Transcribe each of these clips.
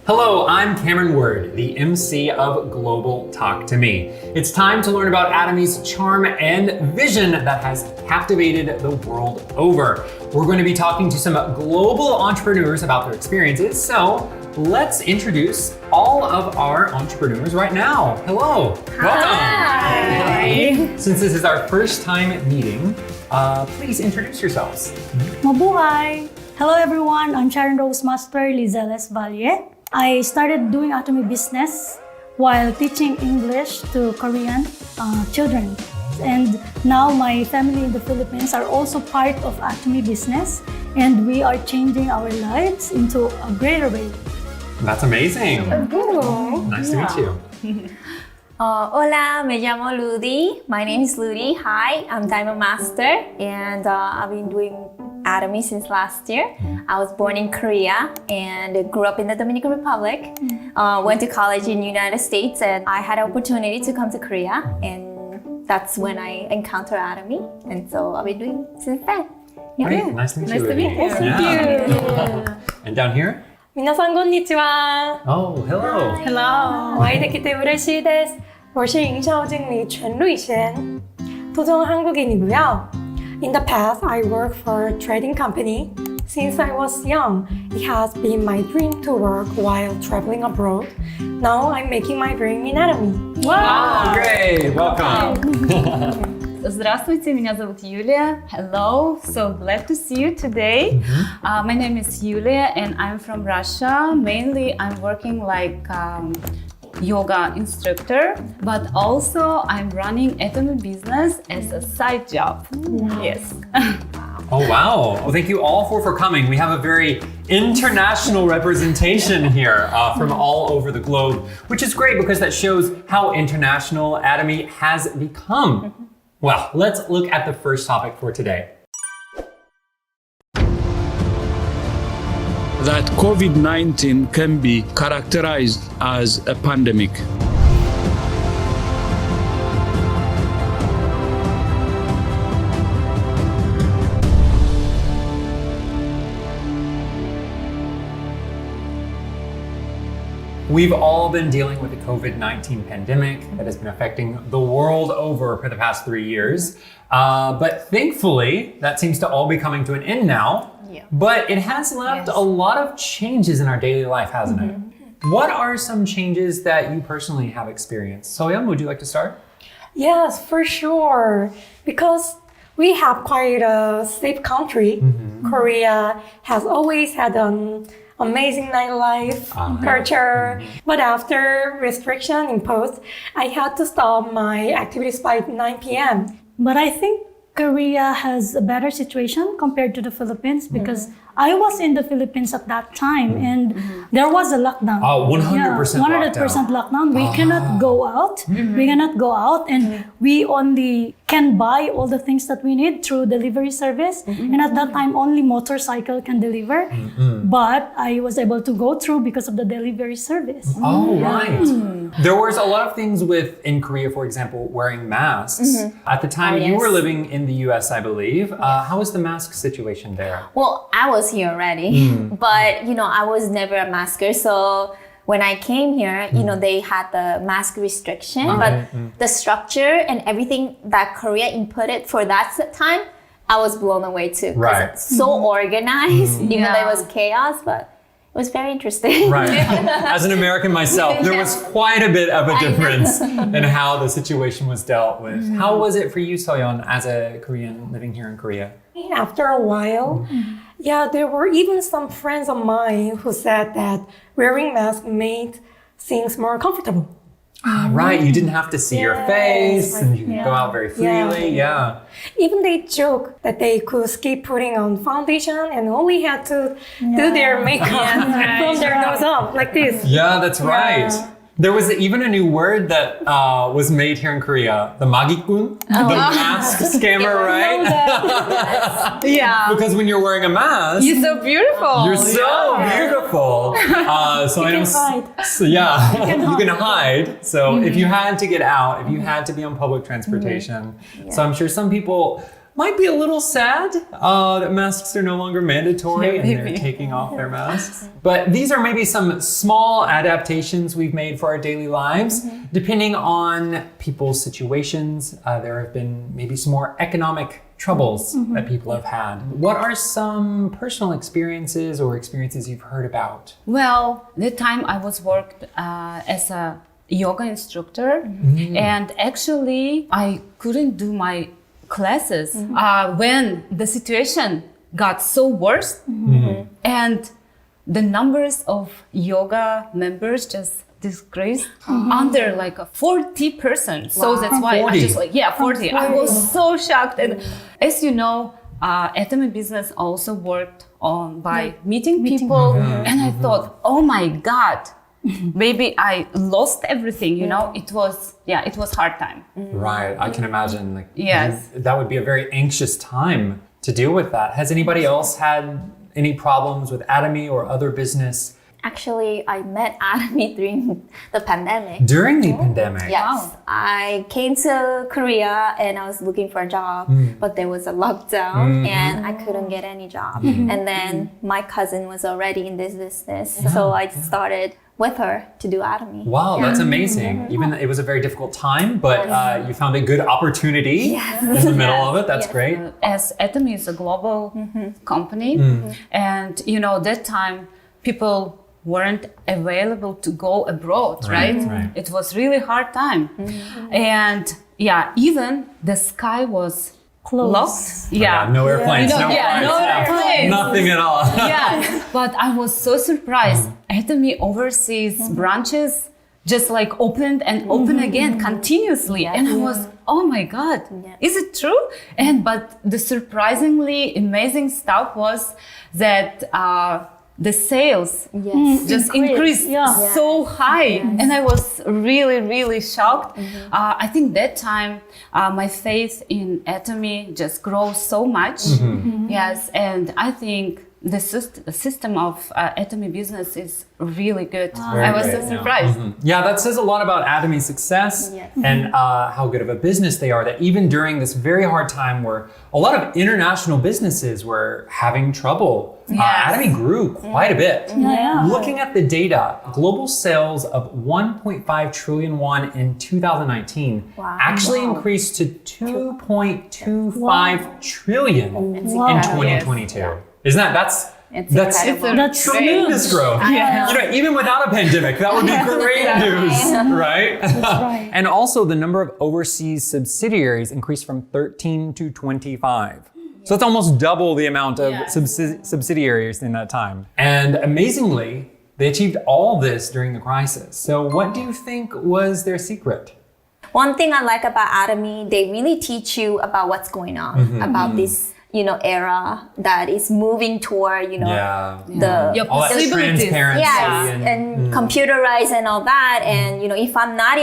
Hello, I'm Cameron Word, the MC of Global Talk to Me. It's time to learn about Atomy's charm and vision that has captivated the world over. We're going to be talking to some global entrepreneurs about their experiences, so let's introduce all of our entrepreneurs right now. Hello, welcome. Hi. Since this is our first time meeting, please introduce yourselves. Mabuhay! Hello everyone, I'm Sharon Rose Master Lizeles Valle. I started doing atomy business while teaching English to Korean children. And now my family in the Philippines are also part of atomy business, and we are changing our lives into a greater way. That's amazing. Hello. Nice to meet you. Hola, me llamo Ludi. My name is Ludi. Hi, I'm Diamond Master, and I've been doing Atomy since last year. I was born in Korea and grew up in the Dominican Republic. Went to college in the United States, and I had an opportunity to come to Korea, and that's when I encountered Atomy, and so I've been doing since then. Great. Nice to meet you. Nice to meet you. And down here? 皆さんこんにちは。 Oh, hello. Hello， 我来て嬉しいです。我是营销经理陈瑞贤，토종 한국인이고요. In the past, I worked for a trading company. Since I was young, it has been my dream to work while traveling abroad. Now I'm making my dream in Atomy. Wow, great. Welcome. Здравствуйте, меня зовут Юлия. Hello, so glad to see you today. My name is Yulia and I'm from Russia. Mainly I'm working like yoga instructor, but also I'm running atomy business as a side job. Yes. Oh, wow. Well, thank you all for coming. We have a very international representation here from all over the globe, which is great because that shows how international Atomy has become. Well, let's look at the first topic for today. That COVID-19 can be characterized as a pandemic. We've all been dealing with the COVID-19 pandemic that has been affecting the world over for the past 3 years. But thankfully, that seems to all be coming to an end now. Yeah. But it has left a lot of changes in our daily life, hasn't it? What are some changes that you personally have experienced? Soyeon, would you like to start? Yes, for sure. Because we have quite a safe country. Korea has always had an amazing nightlife culture. But after restriction imposed, I had to stop my activities by 9 p.m. But I think Korea has a better situation compared to the Philippines because I was in the Philippines at that time and there was a lockdown. Oh, 100% 100% lockdown. We cannot go out. We cannot go out and we only can buy all the things that we need through delivery service. And at that time, only motorcycle can deliver. But I was able to go through because of the delivery service. Oh, right. There was a lot of things in Korea, for example, wearing masks. At the time, you were living in the US, I believe. How was the mask situation there? Well, I was here already, but I was never a masker, so when I came here, they had the mask restriction, but the structure and everything that Korea inputted for that time, I was blown away too. Right. It's so organized, even though it was chaos, but it was very interesting. Right. As an American myself, there was quite a bit of a difference in how the situation was dealt with. How was it for you, Soyeon, as a Korean living here in Korea? After a while, there were even some friends of mine who said that wearing masks made things more comfortable. Right, you didn't have to see your face and you could go out very freely. Yeah. Even they joke that they could skip putting on foundation and only had to do their makeup from their nose up like this. Yeah, that's right. There was even a new word that was made here in Korea, the magikun, the mask scammer, right? Yeah. Because when you're wearing a mask, You're so beautiful. you're so beautiful. So you can hide. So you can hide. So if you had to get out, if you had to be on public transportation, so I'm sure some people might be a little sad that masks are no longer mandatory Yeah, and they're maybe. taking off their masks. But these are maybe some small adaptations we've made for our daily lives. Depending on people's situations, there have been maybe some more economic troubles that people have had. What are some personal experiences or experiences you've heard about? Well, the time I was worked as a yoga instructor, and actually I couldn't do my classes when the situation got so worse, and the numbers of yoga members just decreased under like a 40%. So that's why 40. I just 40. I was so shocked. And as you know, atomy business also worked on by meeting people, and I thought, oh my God, maybe I lost everything. You know, it was hard time. Right, I can imagine. Like, Yes. that would be a very anxious time to deal with that. Has anybody else had any problems with Atomy or other business Actually, I met Atomy during the pandemic. during the pandemic? Yes, I came to Korea and I was looking for a job, but there was a lockdown and I couldn't get any job. And then my cousin was already in this business, so I started with her to do Atomy. Wow, that's amazing. Even it was a very difficult time, but you found a good opportunity in the middle of it. That's great. As Atomy is a global company, and you know that time people weren't available to go abroad, right? Right. It was really hard time, and even the sky was Closed. locked. No airplanes, You know, no flights, no airplanes. nothing at all. Yeah, but I was so surprised. Atomy overseas branches just like opened and opened again continuously, and I was, oh my God, is it true? And but the surprisingly amazing stuff was that the sales just increased so high, and I was really shocked. I think that time my faith in Atomy just grows so much. Yes, and I think the system of Atomy business is really good. I was so surprised. Yeah, that says a lot about Atomy's success and how good of a business they are, that even during this very hard time where a lot of international businesses were having trouble, Atomy grew quite a bit. Looking at the data, global sales of 1.5 trillion won in 2019 actually increased to 2.25 trillion in 2022. Isn't that's incredible. That's tremendous growth. You know, even without a pandemic, that would be great news, right? right. And also the number of overseas subsidiaries increased from 13 to 25. So it's almost double the amount of subsidiaries in that time. And amazingly, they achieved all this during the crisis. So what do you think was their secret? One thing I like about Atomy, they really teach you about what's going on, about this, era that is moving toward, Your All that possibilities. transparency. and computerized and all that. And, if I'm not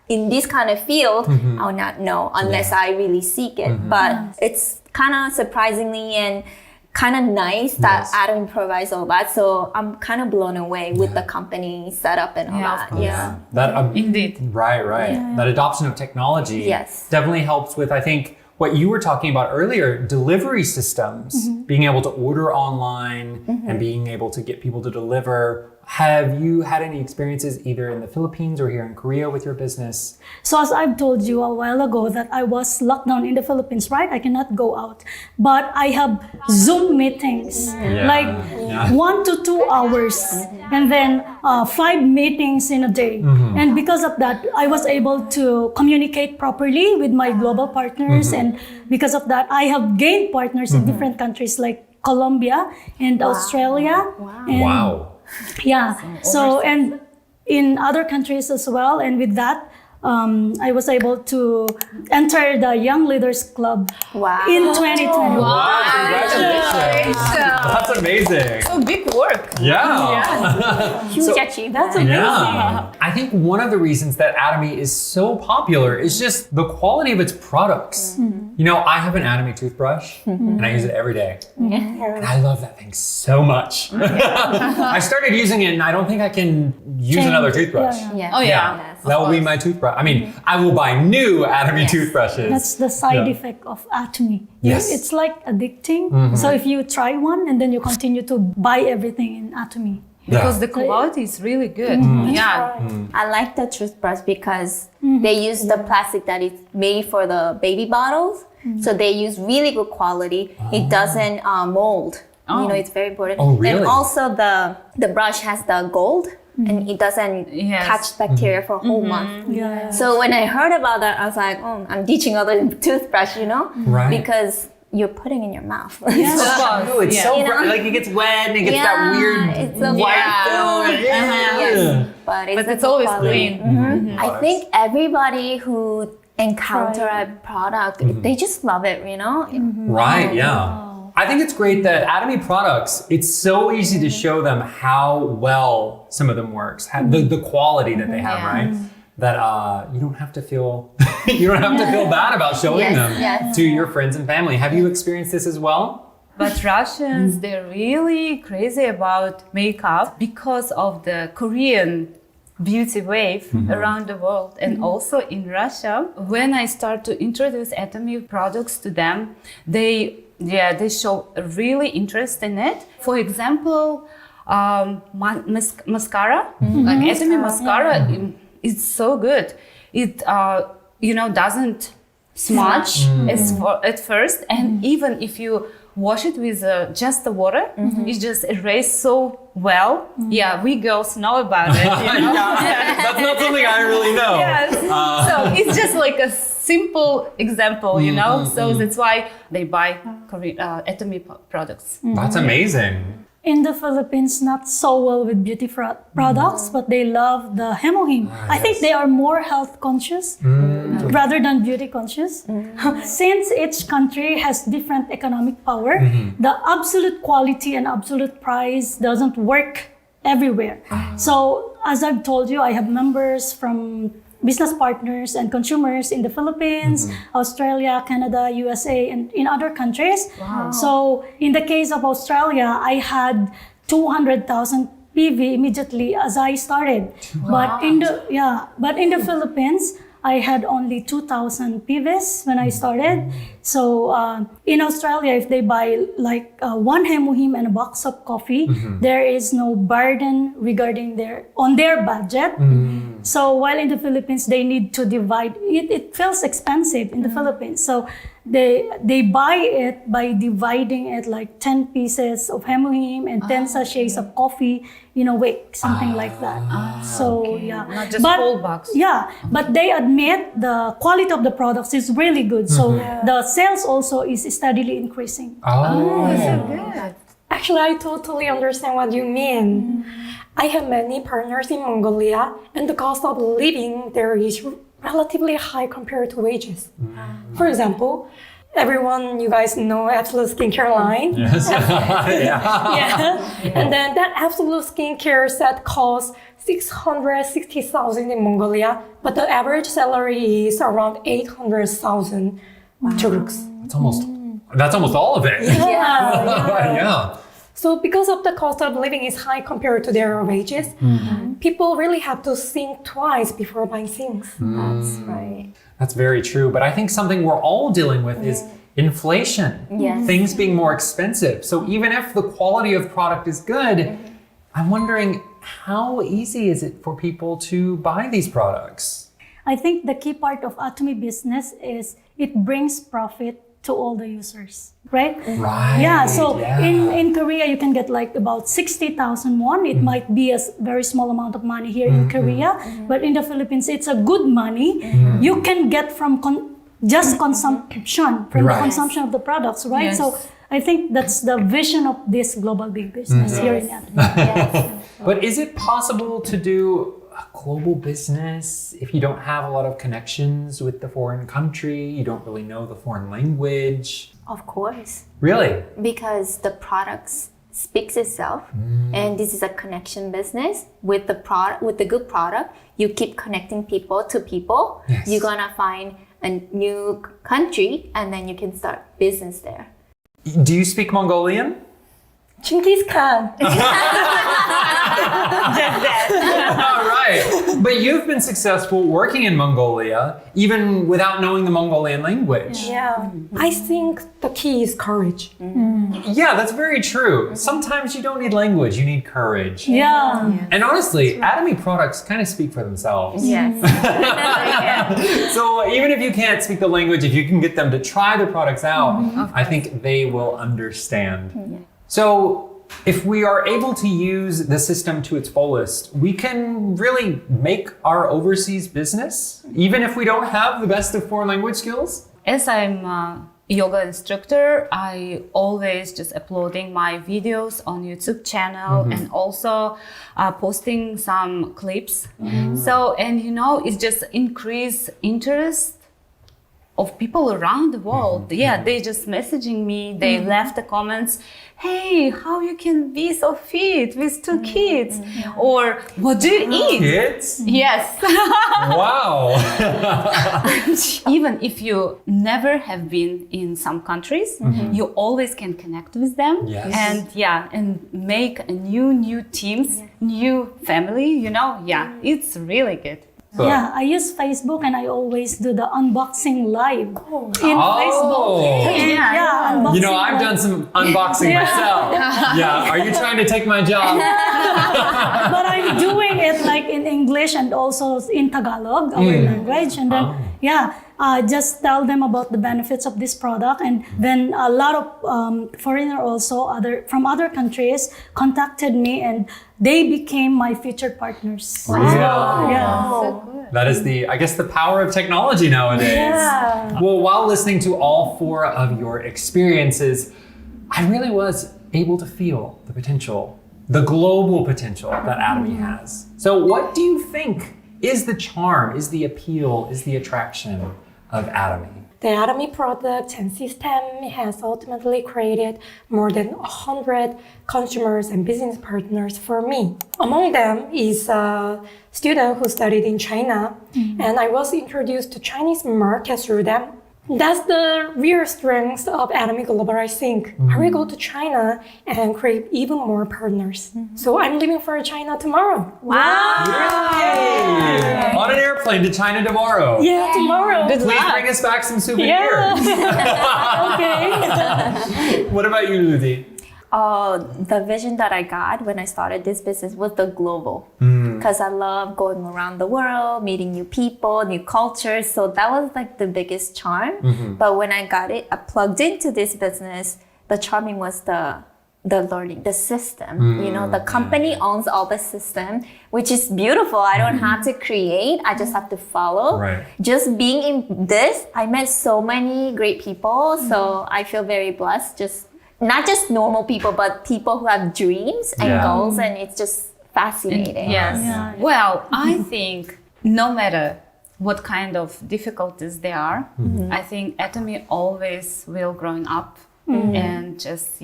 in this kind of field, I'll not know unless I really seek it. But it's kind of surprisingly and kind of nice that Atomy provides all that. So I'm kind of blown away with the company setup and all that. That, Indeed. Right. That adoption of technology definitely helps with, I think, what you were talking about earlier, delivery systems, being able to order online and being able to get people to deliver. Have you had any experiences either in the Philippines or here in Korea with your business? So as I've told you a while ago that I was locked down in the Philippines, right? I cannot go out. But I have Zoom meetings, 1 to 2 hours, and then 5 meetings in a day. And because of that, I was able to communicate properly with my global partners. And because of that, I have gained partners in different countries like Colombia and Australia. And yeah. So, and in other countries as well. And with that, I was able to enter the Young Leaders Club in 2020. Congratulations. That's amazing. So big work. Huge achievement. That's amazing. I think one of the reasons that Atomy is so popular is just the quality of its products. You know, I have an Atomy toothbrush and I use it every day. And I love that thing so much. I started using it and I don't think I can use another toothbrush. Yes. Oh, yeah. Yes. That will be my toothbrush. I mean, I will buy new Atomy toothbrushes. That's the side effect of Atomy. Yes. It's like addicting. So if you try one and then you continue to buy everything in Atomy. Because the quality is really good. Yeah. I like the toothbrush because they use the plastic that is made for the baby bottles. So they use really good quality. It doesn't mold. You know, it's very important. Oh, really? And also the brush has the gold and it doesn't catch bacteria for a whole month. Yeah. So when I heard about that, I was like, oh, I'm ditching other toothbrush, you know? Right. Because you're putting in your mouth. It's so You know? like it gets wet and it gets that weird it's a white film. Yes. But It's always clean. I think everybody who encounter a product, they just love it, you know? Right, yeah. I think it's great that Atomy products, it's so easy to show them how well some of them works, the quality that they have, right? That you don't have to feel bad about showing them to your friends and family. Have you experienced this as well? But Russians, they're really crazy about makeup because of the Korean beauty wave around the world and also in Russia. When I start to introduce Atomy products to them, they show a really interest in it. For example, mascara, like Atomy mascara, is so good. It doesn't smudge at first, and even if you wash it with just the water, it just erases so well. Yeah, we girls know about it. You know? That's not something I really know. Yes. So it's just like a simple example, you know. So that's why they buy Atomy products. That's amazing. In the Philippines, not so well with beauty products, but they love the hemohim. I think they are more health conscious rather than beauty conscious. Since each country has different economic power, the absolute quality and absolute price doesn't work everywhere. So as I've told you, I have members from business partners and consumers in the Philippines, Australia, Canada, USA, and in other countries. Wow. So in the case of Australia, I had 200,000 PV immediately as I started. Wow. But in the Philippines, I had only 2,000 PVs when I started. So in Australia, if they buy like one hemohim and a box of coffee, there is no burden regarding on their budget. So while in the Philippines, they need to divide. It feels expensive in the Philippines. So they buy it by dividing it like 10 pieces of hemohim and 10 sachets of coffee in a week, something like that. Not just whole box. Yeah, but they admit the quality of the products is really good. So the sales also is steadily increasing. So good. Actually, I totally understand what you mean. I have many partners in Mongolia, and the cost of living there is relatively high compared to wages. For example, you guys know Absolute Skincare line. Yes. And then that Absolute Skincare set costs 660,000 in Mongolia, but the average salary is around 800,000 Turks. That's almost all of it. Yeah. So because of the cost of living is high compared to their wages, people really have to think twice before buying things. That's right. That's very true. But I think something we're all dealing with is inflation. Yes. Things being more expensive. So even if the quality of product is good, I'm wondering how easy is it for people to buy these products? I think the key part of Atomy business is it brings profit to all the users, right? Right. Yeah, so in Korea, you can get like about 60,000 won. It might be a very small amount of money here in Korea, but in the Philippines, it's a good money. You can get from consumption, from the consumption of the products, right? Yes. So I think that's the vision of this global big business here in Atomy. But is it possible to do a global business if you don't have a lot of connections with the foreign country, you don't really know the foreign language? Of course. Really? Because the products speaks itself. And this is a connection business. With the product, with the good product, you keep connecting people to people. Yes. You're gonna find a new country, and then you can start business there. Do you speak Mongolian? Genghis Khan. All right. But you've been successful working in Mongolia, even without knowing the Mongolian language. Yeah. I think the key is courage. Yeah, that's very true. Sometimes you don't need language, you need courage. Yeah. And honestly, Atomy products kind of speak for themselves. Yes. So even if you can't speak the language, if you can get them to try the products out, I think they will understand. So if we are able to use the system to its fullest, we can really make our overseas business, even if we don't have the best of foreign language skills. As I'm a yoga instructor, I always just uploading my videos on YouTube channel and also posting some clips. So, and you know, it's just increase interest of people around the world. Yeah, they just messaging me, they left the comments, hey, how you can be so fit with 2 kids? Or what do you eat? Kids? Yes. Wow. Even if you never have been in some countries, you always can connect with them. Yes. And make a new teams, new family, you know, it's really good. So- Yeah, I use Facebook and I always do the unboxing live in Oh. Facebook. And, Yeah. unboxing You know, I've live. done some unboxing myself. Yeah, are you trying to take my job? But I'm doing it like in English and also in Tagalog, our language. And then, just tell them about the benefits of this product. And then a lot of foreigner also from other countries contacted me and they became my featured partners. Yeah. That is I guess the power of technology nowadays. Yeah. Well, while listening to all 4 of your experiences, I really was able to feel the potential, the global potential that Atomy has. So what do you think is the charm, is the appeal, is the attraction of Atomy? The Atomy product and system has ultimately created more than 100 consumers and business partners for me. Among them is a student who studied in China, and I was introduced to Chinese market through them. That's the real strength of Atomy Global, I think. I will go to China and create even more partners. So I'm leaving for China tomorrow. Yay! On an airplane to China tomorrow. Yeah, tomorrow. Please bring us back some souvenirs. Okay. What about you, Ludi? The vision that I got when I started this business was the global, because I love going around the world, meeting new people, new cultures. So that was like the biggest charm. But when I got it, I plugged into this business. The charming was the learning, the system. You know, the company owns all the system, which is beautiful. I don't have to create. I just have to follow. Right. Just being in this, I met so many great people. So I feel very blessed. Not just normal people, but people who have dreams and goals, and it's just fascinating. Yes. Yeah. Well, I think no matter what kind of difficulties there are, I think Atomy always will growing up and just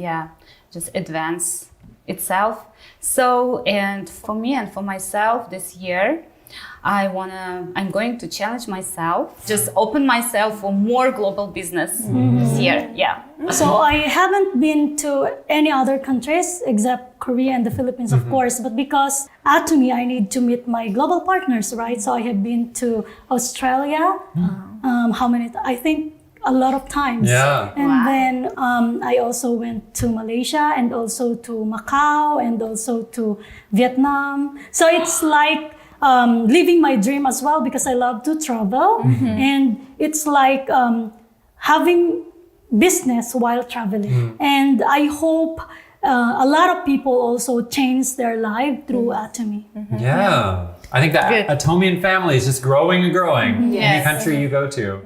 advance itself. So, and for me and for myself this year, I'm going to challenge myself, just open myself for more global business this year. Yeah. So I haven't been to any other countries except Korea and the Philippines, of course, but because Atomy, I need to meet my global partners, right? So I have been to Australia, how many? I think a lot of times. Yeah. And then I also went to Malaysia and also to Macau and also to Vietnam. So it's like living my dream as well because I love to travel. And it's like having business while traveling. And I hope a lot of people also change their life through Atomy. Yeah. I think that Good. Atomian family is just growing and growing in any Yes. country you go to.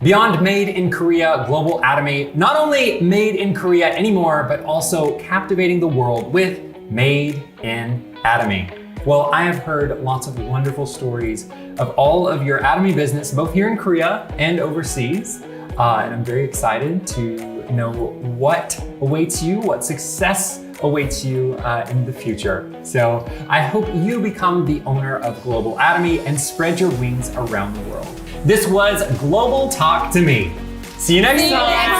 Beyond Made in Korea, Global Atomy not only made in Korea anymore, but also captivating the world with Made in Atomy. Well, I have heard lots of wonderful stories of all of your Atomy business, both here in Korea and overseas. And I'm very excited to know what awaits you, what success awaits you in the future. So I hope you become the owner of Global Atomy and spread your wings around the world. This was Global Talk to Me. See you next time.